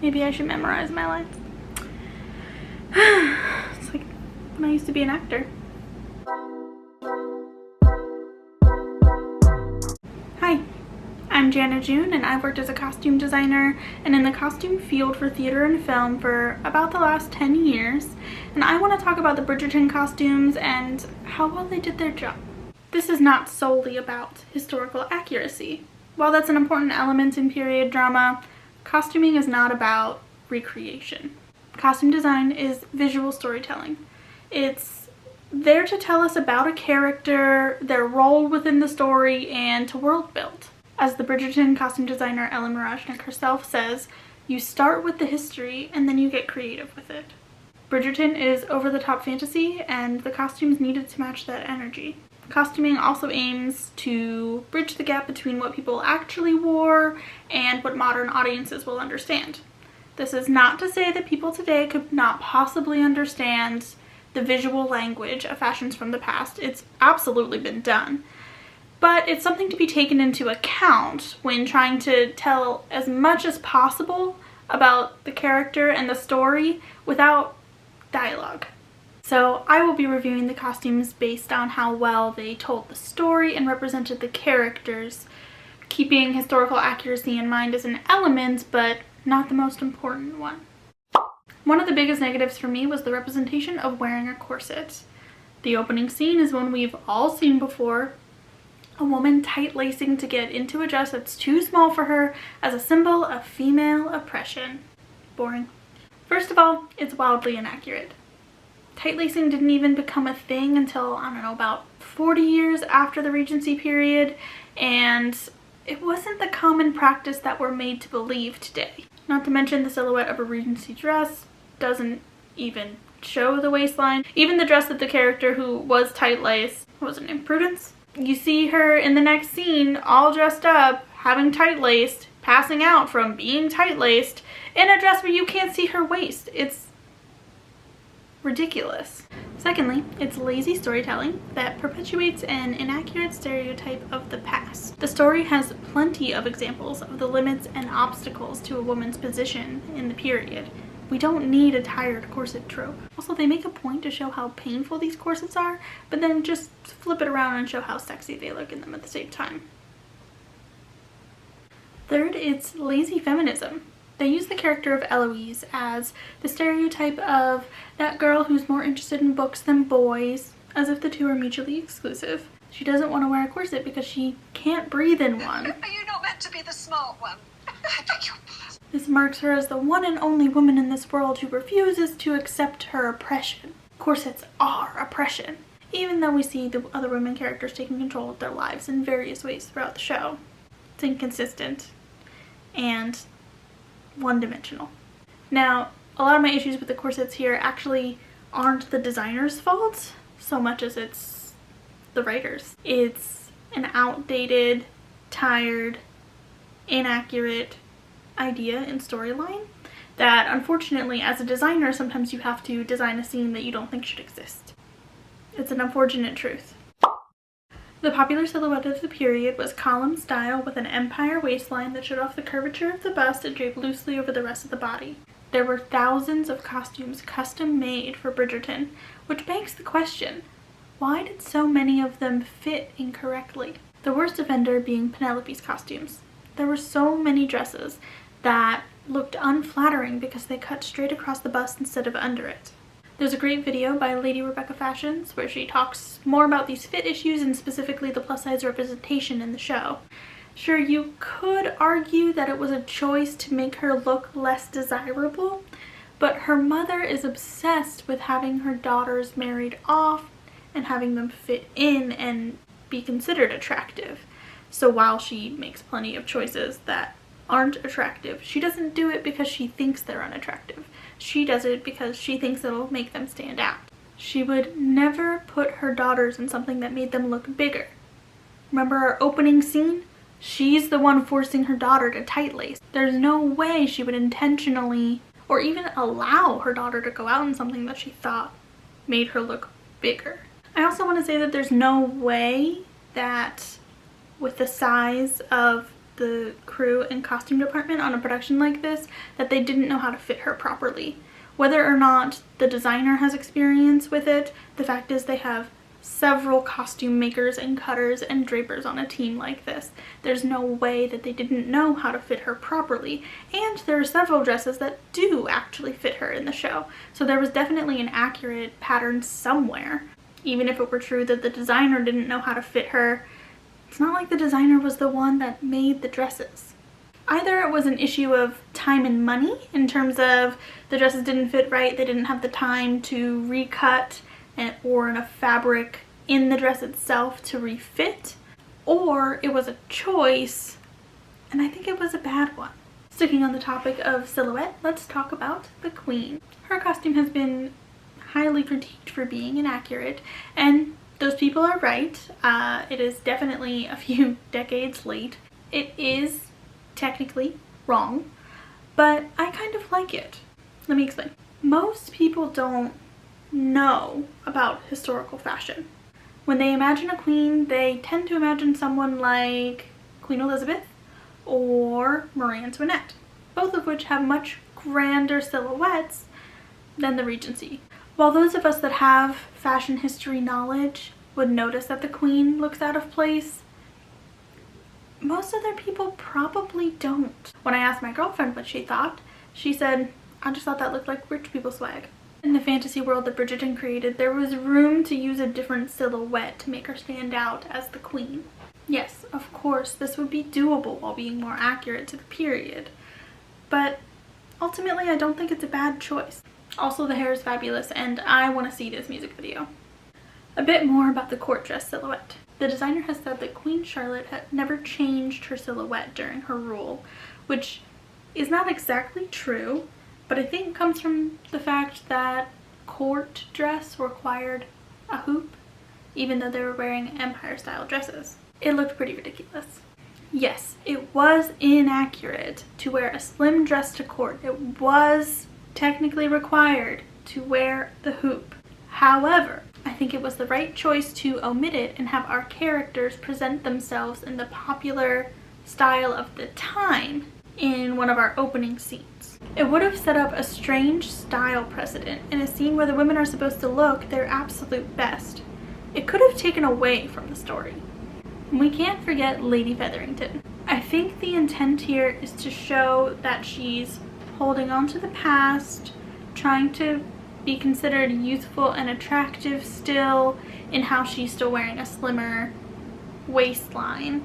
Maybe I should memorize my lines. It's like when I used to be an actor. Hi, I'm Jana June, and I've worked as a costume designer and in the costume field for theater and film for about the last 10 years, and I want to talk about the Bridgerton costumes and how well they did their job. This is not solely about historical accuracy. While that's an important element in period drama, costuming is not about recreation. Costume design is visual storytelling. It's there to tell us about a character, their role within the story, and to world build. As the Bridgerton costume designer Ellen Marashnik herself says, you start with the history and then you get creative with it. Bridgerton is over-the-top fantasy, and the costumes needed to match that energy. Costuming also aims to bridge the gap between what people actually wore and what modern audiences will understand. This is not to say that people today could not possibly understand the visual language of fashions from the past. It's absolutely been done. But it's something to be taken into account when trying to tell as much as possible about the character and the story without dialogue. So I will be reviewing the costumes based on how well they told the story and represented the characters, keeping historical accuracy in mind as an element, but not the most important one. One of the biggest negatives for me was the representation of wearing a corset. The opening scene is one we've all seen before. A woman tight-lacing to get into a dress that's too small for her as a symbol of female oppression. Boring. First of all, it's wildly inaccurate. Tight-lacing didn't even become a thing until, I don't know, about 40 years after the Regency period, and it wasn't the common practice that we're made to believe today. Not to mention the silhouette of a Regency dress doesn't even show the waistline. Even the dress of the character who was tight-laced, what was her name, Prudence? You see her in the next scene all dressed up, having tight-laced, passing out from being tight-laced, in a dress where you can't see her waist. It's ridiculous. Secondly, it's lazy storytelling that perpetuates an inaccurate stereotype of the past. The story has plenty of examples of the limits and obstacles to a woman's position in the period. We don't need a tired corset trope. Also, they make a point to show how painful these corsets are, but then just flip it around and show how sexy they look in them at the same time. Third, it's lazy feminism. They use the character of Eloise as the stereotype of that girl who's more interested in books than boys, as if the two are mutually exclusive. She doesn't want to wear a corset because she can't breathe in one. Are you not meant to be the smart one? I beg your pardon. This marks her as the one and only woman in this world who refuses to accept her oppression. Corsets are oppression, even though we see the other women characters taking control of their lives in various ways throughout the show. It's inconsistent and one-dimensional. Now, a lot of my issues with the corsets here actually aren't the designer's fault so much as it's the writers. It's an outdated, tired, inaccurate idea and storyline that unfortunately as a designer sometimes you have to design a scene that you don't think should exist. It's an unfortunate truth. The popular silhouette of the period was column style with an empire waistline that showed off the curvature of the bust and draped loosely over the rest of the body. There were thousands of costumes custom made for Bridgerton, which begs the question, why did so many of them fit incorrectly? The worst offender being Penelope's costumes. There were so many dresses that looked unflattering because they cut straight across the bust instead of under it. There's a great video by Lady Rebecca Fashions where she talks more about these fit issues and specifically the plus size representation in the show. Sure, you could argue that it was a choice to make her look less desirable, but her mother is obsessed with having her daughters married off and having them fit in and be considered attractive. So while she makes plenty of choices that aren't attractive, she doesn't do it because she thinks they're unattractive. She does it because she thinks it'll make them stand out. She would never put her daughters in something that made them look bigger. Remember our opening scene? She's the one forcing her daughter to tight lace. There's no way she would intentionally or even allow her daughter to go out in something that she thought made her look bigger. I also want to say that there's no way that with the size of the crew and costume department on a production like this that they didn't know how to fit her properly. Whether or not the designer has experience with it, the fact is they have several costume makers and cutters and drapers on a team like this. There's no way that they didn't know how to fit her properly, and there are several dresses that do actually fit her in the show, so there was definitely an accurate pattern somewhere. Even if it were true that the designer didn't know how to fit her, it's not like the designer was the one that made the dresses. Either it was an issue of time and money in terms of the dresses didn't fit right, they didn't have the time to recut or enough fabric in the dress itself to refit, or it was a choice, and I think it was a bad one. Sticking on the topic of silhouette, let's talk about the Queen. Her costume has been highly critiqued for being inaccurate, and those people are right. It is definitely a few decades late. It is technically wrong, but I kind of like it. Let me explain. Most people don't know about historical fashion. When they imagine a queen, they tend to imagine someone like Queen Elizabeth or Marie Antoinette, both of which have much grander silhouettes than the Regency. While those of us that have fashion history knowledge would notice that the Queen looks out of place, most other people probably don't. When I asked my girlfriend what she thought, she said, "I just thought that looked like rich people swag." In the fantasy world that Bridgerton created, there was room to use a different silhouette to make her stand out as the Queen. Yes, of course, this would be doable while being more accurate to the period, but ultimately I don't think it's a bad choice. Also, the hair is fabulous, and I want to see this music video. A bit more about the court dress silhouette. The designer has said that Queen Charlotte had never changed her silhouette during her rule, which is not exactly true, but I think comes from the fact that court dress required a hoop, even though they were wearing Empire-style dresses. It looked pretty ridiculous. Yes, it was inaccurate to wear a slim dress to court. It was technically required to wear the hoop. However, I think it was the right choice to omit it and have our characters present themselves in the popular style of the time in one of our opening scenes. It would have set up a strange style precedent in a scene where the women are supposed to look their absolute best. It could have taken away from the story. And we can't forget Lady Featherington. I think the intent here is to show that she's holding on to the past, trying to be considered youthful and attractive still, in how she's still wearing a slimmer waistline,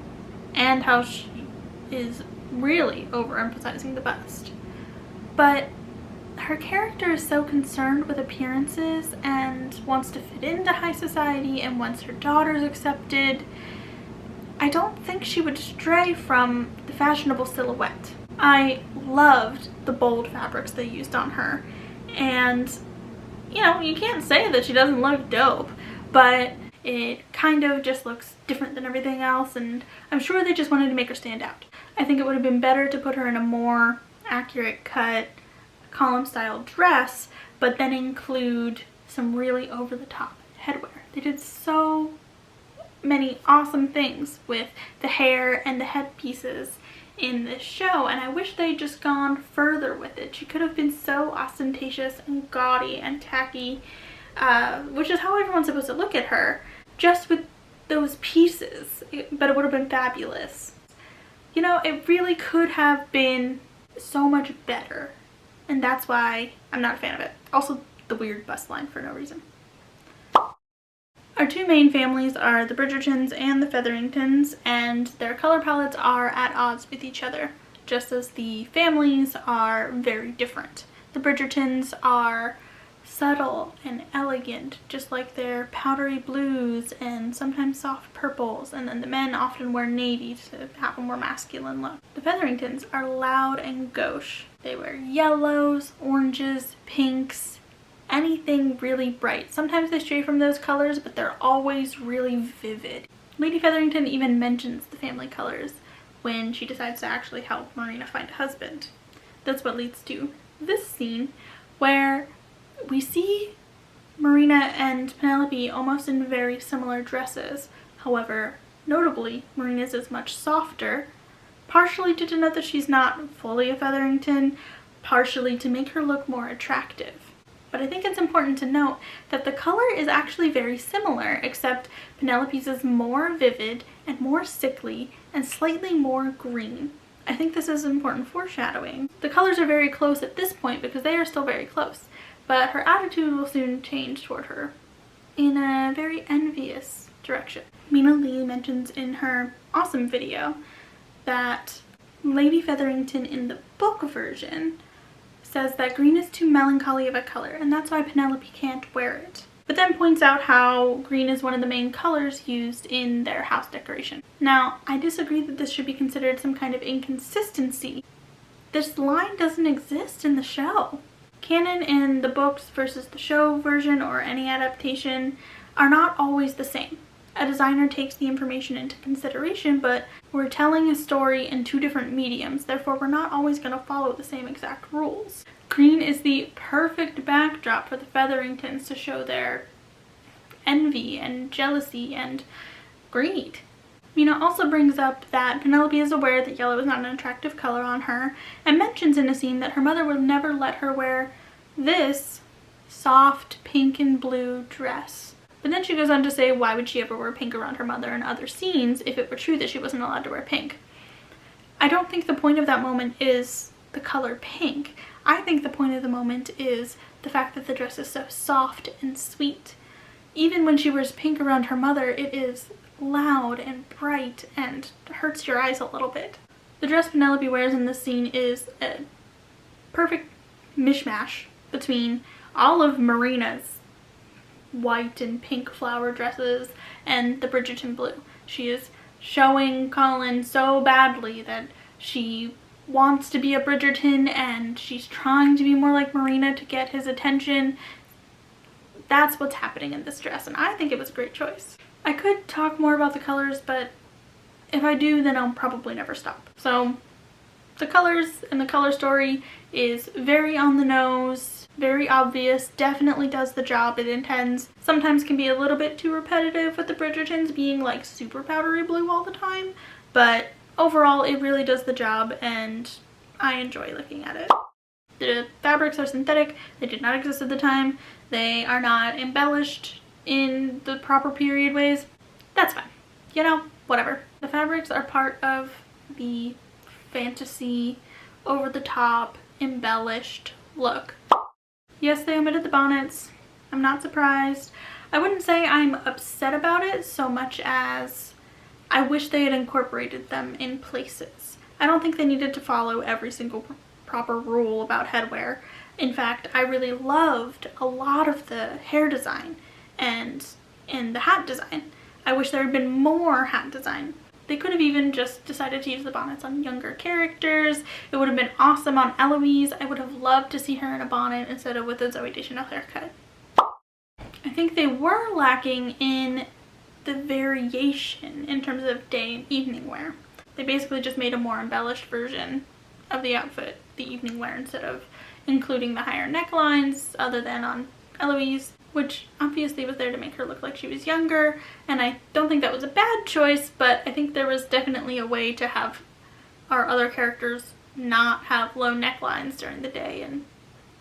and how she is really overemphasizing the bust. But her character is so concerned with appearances and wants to fit into high society and wants her daughters accepted. I don't think she would stray from the fashionable silhouette. I loved the bold fabrics they used on her, and you know, you can't say that she doesn't look dope, but it kind of just looks different than everything else, and I'm sure they just wanted to make her stand out. I think it would have been better to put her in a more accurate cut column style dress, but then include some really over-the-top headwear. They did so many awesome things with the hair and the headpieces in this show, and I wish they'd just gone further with it. She could have been so ostentatious and gaudy and tacky, which is how everyone's supposed to look at her, just with those pieces, but it would have been fabulous. You know, it really could have been so much better, and that's why I'm not a fan of it. Also, the weird bust line for no reason. Our two main families are the Bridgertons and the Featheringtons, and their color palettes are at odds with each other, just as the families are very different. The Bridgertons are subtle and elegant, just like their powdery blues and sometimes soft purples, and then the men often wear navy to have a more masculine look. The Featheringtons are loud and gauche. They wear yellows, oranges, pinks, anything really bright. Sometimes they stray from those colors, but they're always really vivid. Lady Featherington even mentions the family colors when she decides to actually help Marina find a husband. That's what leads to this scene where we see Marina and Penelope almost in very similar dresses. However, notably, Marina's is much softer partially to denote that she's not fully a Featherington, partially to make her look more attractive. But I think it's important to note that the color is actually very similar, except Penelope's is more vivid and more sickly and slightly more green. I think this is important foreshadowing. The colors are very close at this point because they are still very close, but her attitude will soon change toward her in a very envious direction. Mina Lee mentions in her awesome video that Lady Featherington in the book version says that green is too melancholy of a color, and that's why Penelope can't wear it. But then points out how green is one of the main colors used in their house decoration. Now, I disagree that this should be considered some kind of inconsistency. This line doesn't exist in the show. Canon in the books versus the show version or any adaptation are not always the same. A designer takes the information into consideration, but we're telling a story in two different mediums, therefore we're not always going to follow the same exact rules. Green is the perfect backdrop for the Featheringtons to show their envy and jealousy and greed. Mina also brings up that Penelope is aware that yellow is not an attractive color on her, and mentions in a scene that her mother would never let her wear this soft pink and blue dress. But then she goes on to say why would she ever wear pink around her mother in other scenes if it were true that she wasn't allowed to wear pink. I don't think the point of that moment is the color pink. I think the point of the moment is the fact that the dress is so soft and sweet. Even when she wears pink around her mother, it is loud and bright and hurts your eyes a little bit. The dress Penelope wears in this scene is a perfect mishmash between all of Marina's white and pink flower dresses and the Bridgerton blue. She is showing Colin so badly that she wants to be a Bridgerton and she's trying to be more like Marina to get his attention. That's what's happening in this dress, and I think it was a great choice. I could talk more about the colors, but if I do, then I'll probably never stop. So the colors and the color story is very on the nose, very obvious, definitely does the job it intends. Sometimes can be a little bit too repetitive with the Bridgertons being like super powdery blue all the time, but overall it really does the job and I enjoy looking at it. The fabrics are synthetic, they did not exist at the time, they are not embellished in the proper period ways. That's fine, you know, whatever. The fabrics are part of the fantasy, over-the-top, embellished look. Yes, they omitted the bonnets. I'm not surprised. I wouldn't say I'm upset about it so much as I wish they had incorporated them in places. I don't think they needed to follow every single proper rule about headwear. In fact, I really loved a lot of the hair design and the hat design. I wish there had been more hat design. They could have even just decided to use the bonnets on younger characters. It would have been awesome on Eloise. I would have loved to see her in a bonnet instead of with a Zooey Deschanel haircut. I think they were lacking in the variation in terms of day and evening wear. They basically just made a more embellished version of the outfit, the evening wear, instead of including the higher necklines other than on Eloise, which obviously was there to make her look like she was younger, and I don't think that was a bad choice, but I think there was definitely a way to have our other characters not have low necklines during the day and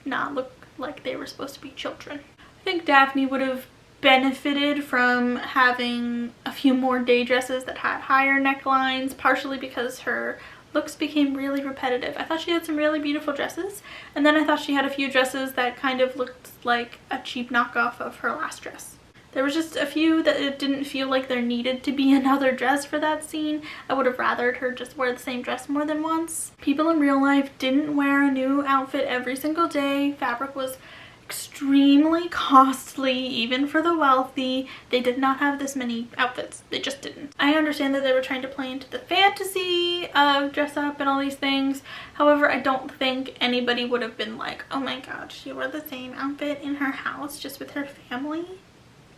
not look like they were supposed to be children. I think Daphne would have benefited from having a few more day dresses that had higher necklines, partially because her looks became really repetitive. I thought she had some really beautiful dresses, and then I thought she had a few dresses that kind of looked like a cheap knockoff of her last dress. There was just a few that it didn't feel like there needed to be another dress for that scene. I would have rathered her just wear the same dress more than once. People in real life didn't wear a new outfit every single day. Fabric was extremely costly, even for the wealthy. They did not have this many outfits. They just didn't. I understand that they were trying to play into the fantasy of dress up and all these things. However, I don't think anybody would have been like, oh my god, she wore the same outfit in her house just with her family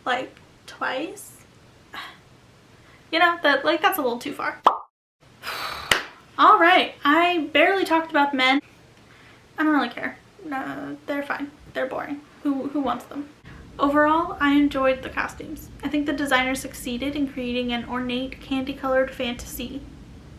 like twice. You know, that's a little too far. All right, I barely talked about men. I don't really care. No, they're fine. They're boring. Who wants them? Overall, I enjoyed the costumes. I think the designers succeeded in creating an ornate, candy-colored fantasy.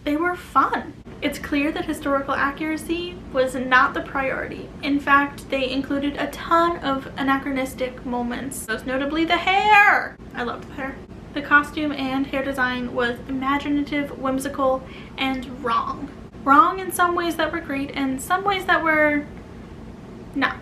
They were fun. It's clear that historical accuracy was not the priority. In fact, they included a ton of anachronistic moments, most notably the hair! I loved the hair. The costume and hair design was imaginative, whimsical, and wrong. Wrong in some ways that were great and some ways that were not.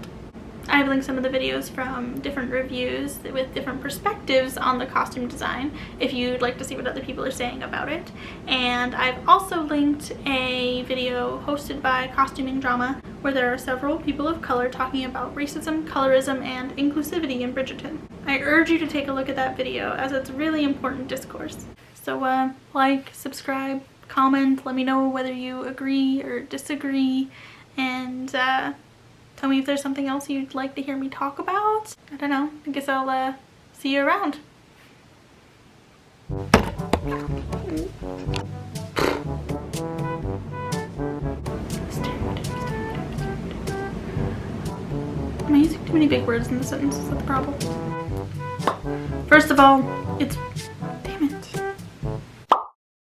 I've linked some of the videos from different reviews with different perspectives on the costume design if you'd like to see what other people are saying about it. And I've also linked a video hosted by Costuming Drama where there are several people of color talking about racism, colorism, and inclusivity in Bridgerton. I urge you to take a look at that video as it's really important discourse. So like, subscribe, comment, let me know whether you agree or disagree, and tell me if there's something else you'd like to hear me talk about. I don't know. I guess I'll see you around. Am I using too many big words in the sentence? Is that the problem? First of all, it's